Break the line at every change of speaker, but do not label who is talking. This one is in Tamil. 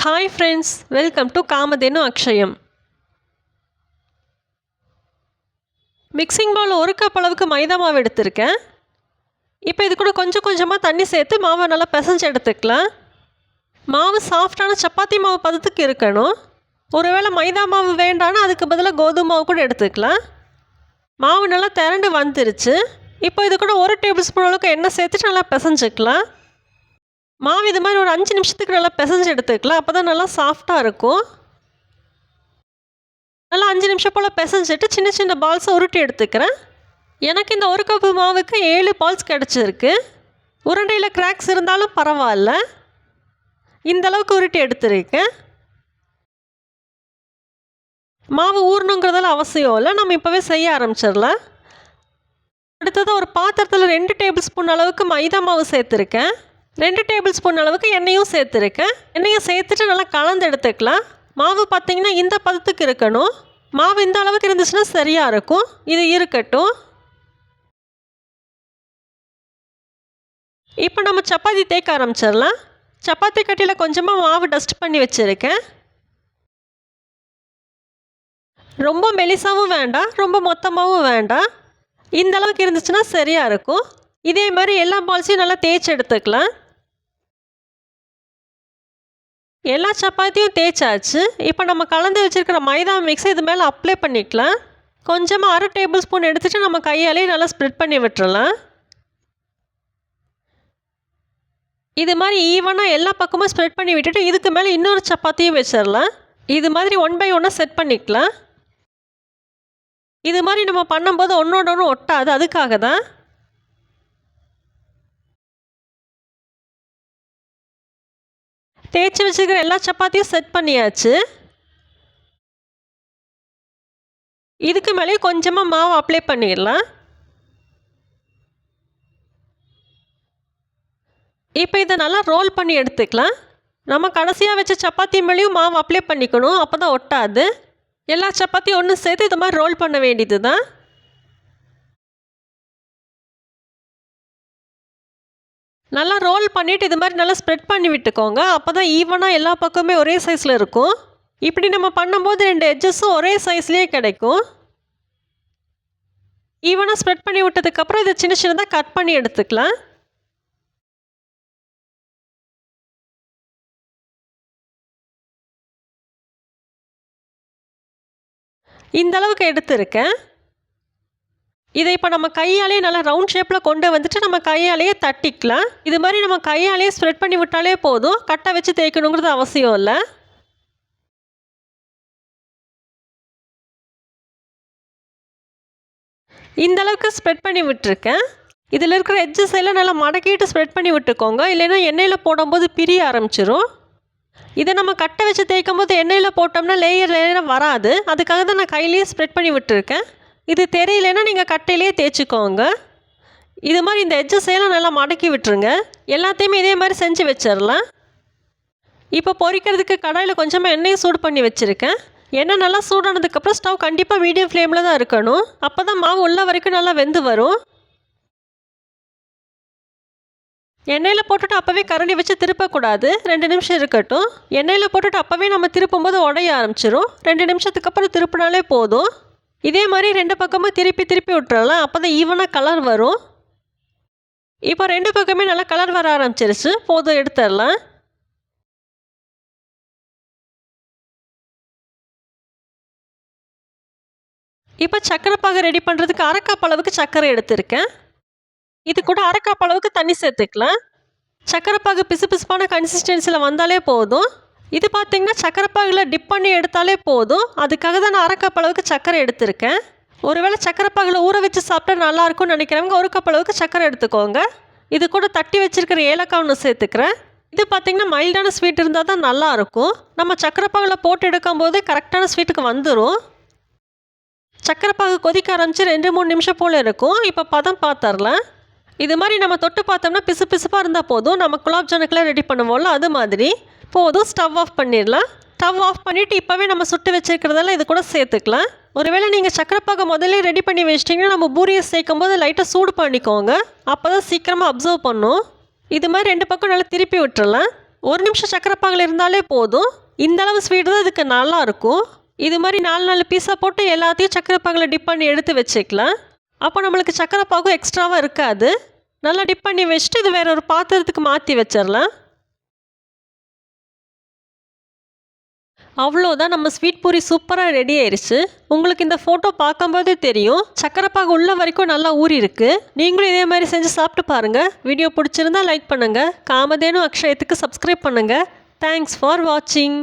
Hi friends, welcome to Kamadhenu Akshayam. Mixing பவுலில் 1 கப் அளவுக்கு மைதா மாவு எடுத்திருக்கேன். இப்போ இது கூட கொஞ்சம் கொஞ்சமாக தண்ணி சேர்த்து மாவை நல்லா பிசைஞ்சு எடுத்துக்கலாம். மாவு சாஃப்டான சப்பாத்தி மாவு பதத்துக்கு இருக்கணும். ஒருவேளை மைதா மாவு வேண்டான்னா அதுக்கு பதிலாக கோதுமை மாவு கூட எடுத்துக்கலாம். மாவு நல்லா திரண்டு வந்துருச்சு. இப்போ இது கூட 1 டேபிள் ஸ்பூன் அளவுக்கு எண்ணெய் சேர்த்துட்டு நல்லா பிசைஞ்சிக்கலாம். மாவு இது மாதிரி ஒரு 5 நிமிஷத்துக்கு நல்லா பிசைஞ்சு எடுத்துக்கலாம். அப்போ தான் நல்லா சாஃப்டாக இருக்கும். நல்லா 5 நிமிஷம் போல் பிசைஞ்சிட்டு சின்ன சின்ன பால்ஸை உருட்டி எடுத்துக்கிறேன். எனக்கு இந்த 1 கப்பு மாவுக்கு 7 பால்ஸ் கிடச்சிருக்கு. உருண்டையில் கிராக்ஸ் இருந்தாலும் பரவாயில்ல. இந்தளவுக்கு உருட்டி எடுத்துருக்கேன். மாவு ஊறணுங்கிறதால அவசியம் இல்லை, நம்ம இப்போவே செய்ய ஆரம்பிச்சிடலாம். அடுத்தது ஒரு பாத்திரத்தில் 2 டேபிள் ஸ்பூன் அளவுக்கு மைதா மாவு சேர்த்துருக்கேன். 2 டேபிள் ஸ்பூன் அளவுக்கு எண்ணெயும் சேர்த்துருக்கேன். எண்ணெயை சேர்த்துட்டு நல்லா கலந்து எடுத்துக்கலாம். மாவு பார்த்திங்கன்னா இந்த பதத்துக்கு இருக்கணும். மாவு இந்த அளவுக்கு இருந்துச்சுன்னா சரியாக இருக்கும். இது இருக்கட்டும். இப்போ நம்ம சப்பாத்தி தேய்க்க ஆரம்பிச்சிடலாம். சப்பாத்தி கட்டியில் கொஞ்சமாக மாவு டஸ்ட் பண்ணி வச்சுருக்கேன். ரொம்ப மெலிசாவும் வேண்டாம், ரொம்ப மொத்தமாகவும் வேண்டாம். இந்த அளவுக்கு இருந்துச்சுன்னா சரியாக இருக்கும். இதே மாதிரி எல்லா பால்ஸையும் நல்லா தேய்ச்சி எடுத்துக்கலாம். எல்லா சப்பாத்தியும் தேய்ச்சாச்சு. இப்போ நம்ம கலந்து வச்சுருக்கிற மைதா மிக்ஸை இது மேலே அப்ளை பண்ணிக்கலாம். கொஞ்சமாக 1/2 டேபிள் ஸ்பூன் எடுத்துகிட்டு நம்ம கையாலே நல்லா ஸ்ப்ரெட் பண்ணி விட்டுறலாம். இது மாதிரி ஈவனாக எல்லா பக்கமும் ஸ்ப்ரெட் பண்ணி விட்டுட்டு இதுக்கு மேலே இன்னொரு சப்பாத்தியும் வச்சிடலாம். இது மாதிரி 1 பை 1 செட் பண்ணிக்கலாம். இது மாதிரி நம்ம பண்ணும்போது ஒன்றோட ஒன்று ஒட்டாது, அதுக்காக தான். தேய்ச்சி வச்சுக்கிற எல்லா சப்பாத்தியும் செட் பண்ணியாச்சு. இதுக்கு மேலே கொஞ்சமாக மாவு அப்ளை பண்ணிடலாம். இப்போ இதை நல்லா ரோல் பண்ணி எடுத்துக்கலாம். நம்ம கடைசியாக வச்ச சப்பாத்தி மேலேயும் மாவு அப்ளை பண்ணிக்கணும், அப்போ தான் ஒட்டாது. எல்லா சப்பாத்தியும் ஒன்று சேர்த்து இது மாதிரி ரோல் பண்ண வேண்டியது தான். நல்லா ரோல் பண்ணிவிட்டு இது மாதிரி நல்லா ஸ்ப்ரெட் பண்ணி விட்டுக்கோங்க. அப்போ தான் ஈவனாக எல்லா பக்கமே ஒரே சைஸில் இருக்கும். இப்படி நம்ம பண்ணும்போது 2 எட்ஜஸும் ஒரே சைஸ்லேயே கிடைக்கும். ஈவனாக ஸ்ப்ரெட் பண்ணி விட்டதுக்கப்புறம் இதை சின்ன சின்னதாக கட் பண்ணி எடுத்துக்கலாம். இந்த அளவுக்கு எடுத்துருக்கேன். இதை இப்போ நம்ம கையாலே நல்லா ரவுண்ட் ஷேப்பில் கொண்டு வந்துட்டு நம்ம கையாலேயே தட்டிக்கலாம். இது மாதிரி நம்ம கையாலேயே ஸ்ப்ரெட் பண்ணி விட்டாலே போதும், கட்டை வச்சு தேய்க்கணுங்கிறது அவசியம் இல்லை. இந்த அளவுக்கு ஸ்ப்ரெட் பண்ணி விட்டுருக்கேன். இதில் இருக்கிற எட்ஜஸ் எல்லாம் நல்லா மடக்கிட்டு ஸ்ப்ரெட் பண்ணி விட்டுக்கோங்க, இல்லைன்னா எண்ணெயில் போடும்போது பிரிய ஆரம்பிச்சிடும். இதை நம்ம கட்டை வச்சு தேய்க்கும் போது எண்ணெயில் போட்டோம்னா லேயர் வராது, அதுக்காக தான் நான் கையிலேயே ஸ்ப்ரெட் பண்ணி விட்டுருக்கேன். இது தெரியலன்னா நீங்கள் கட்டையிலே தேய்ச்சிக்கோங்க. இது மாதிரி இந்த எட்ஜஸ் எல்லாம் நல்லா மடக்கி விட்டுருங்க. எல்லாத்தையுமே இதே மாதிரி செஞ்சு வச்சிடலாம். இப்போ பொரிக்கிறதுக்கு கடாயில் கொஞ்சமாக எண்ணெயை சூடு பண்ணி வச்சுருக்கேன். எண்ணெய் நல்லா சூடானதுக்கப்புறம் ஸ்டவ் கண்டிப்பாக மீடியம் ஃப்ளேமில் தான் இருக்கணும். அப்போ தான் மாவு உள்ள வரைக்கும் நல்லா வெந்து வரும். எண்ணெயில் போட்டுட்டு அப்போவே கரண்டி வச்சு திருப்பக்கூடாது, 2 நிமிஷம் இருக்கட்டும். எண்ணெயில் போட்டுட்டு அப்போவே நம்ம திருப்பும்போது உடைய ஆரம்பிச்சிடும். 2 நிமிஷத்துக்கு அப்புறம் திருப்பினாலே போதும். இதே மாதிரி 2 பக்கமும் திருப்பி விட்டுறலாம், அப்போ தான் ஈவனாக கலர் வரும். இப்போ 2 பக்கமே நல்லா கலர் வர ஆரம்பிச்சிருச்சு, போதும், எடுத்துடலாம். இப்போ சர்க்கரை பாகு ரெடி பண்ணுறதுக்கு 1/2 கப் அளவுக்கு சர்க்கரை எடுத்திருக்கேன். இது கூட 1/2 கப் அளவுக்கு தண்ணி சேர்த்துக்கலாம். சர்க்கரை பாகு பிசுபிசுப்பான கன்சிஸ்டன்சியில் வந்தாலே போதும். இது பார்த்திங்கன்னா சர்க்கரை பாகில் டிப் பண்ணி எடுத்தாலே போதும். அதுக்காக தான் நான் 1/2 கப் அளவுக்கு சர்க்கரை எடுத்திருக்கேன். ஒருவேளை சர்க்கரை பாகில் ஊற வச்சு சாப்பிட்டா நல்லாயிருக்கும்னு நினைக்கிறவங்க 1 கப் அளவுக்கு சர்க்கரை எடுத்துக்கோங்க. இது கூட தட்டி வச்சுருக்கிற ஏலக்காய் ஒன்று சேர்த்துக்கிறேன். இது பார்த்திங்கன்னா மைல்டான ஸ்வீட் இருந்தால் தான் நல்லாயிருக்கும். நம்ம சர்க்கரை பாகில் போட்டு எடுக்கும் போதே கரெக்டான ஸ்வீட்டுக்கு வந்துடும். சர்க்கரை பாகு கொதிக்க ஆரம்பித்து 2-3 நிமிஷம் போல் இருக்கும். இப்போ பதம் பார்த்துடலாம். இது மாதிரி நம்ம தொட்டு பார்த்தோம்னா பிசுப்பாக இருந்தால் போதும். நம்ம குலாப் ஜானுக்கெலாம் ரெடி பண்ணுவோம்ல, அது மாதிரி போதும். ஸ்டவ் ஆஃப் பண்ணிடலாம். ஸ்டவ் ஆஃப் பண்ணிவிட்டு இப்போவே நம்ம சுட்டு வச்சுருக்கிறதெல்லாம் இது கூட சேர்த்துக்கலாம். ஒருவேளை நீங்கள் சர்க்கரை பாகு முதல்ல ரெடி பண்ணி வச்சிட்டிங்கன்னா நம்ம பூரியை சேர்க்கும் போது லைட்டாக சூடு பண்ணிக்கோங்க, அப்போ தான் சீக்கிரமாக அப்சர்வ் பண்ணும். இது மாதிரி 2 பக்கம் நல்லா திருப்பி விட்டுறலாம். 1 நிமிஷம் சக்கரை பாகில் இருந்தாலே போதும். இந்த அளவு ஸ்வீட் தான் இதுக்கு நல்லா இருக்கும். இது மாதிரி 4 பீஸாக போட்டு எல்லாத்தையும் சக்கரை பாகில் டிப் பண்ணி எடுத்து வச்சுக்கலாம். அப்போ நம்மளுக்கு சக்கரை பாகும் எக்ஸ்ட்ராவாக இருக்காது. நல்லா டிப் பண்ணி வச்சுட்டு இது வேற ஒரு பாத்திரத்துக்கு மாற்றி வச்சிடலாம். அவ்வளோதான், நம்ம ஸ்வீட் பூரி சூப்பராக ரெடி ஆயிடுச்சு. உங்களுக்கு இந்த ஃபோட்டோ பார்க்கும்போதே தெரியும் சக்கரை பாகு உள்ள வரைக்கும் நல்லா ஊறி இருக்கு. நீங்களும் இதே மாதிரி செஞ்சு சாப்பிட்டு பாருங்கள். வீடியோ பிடிச்சிருந்தா லைக் பண்ணுங்கள். காமதேனு அக்ஷயத்துக்கு சப்ஸ்கிரைப் பண்ணுங்கள். தேங்க்ஸ் ஃபார் வாட்சிங்.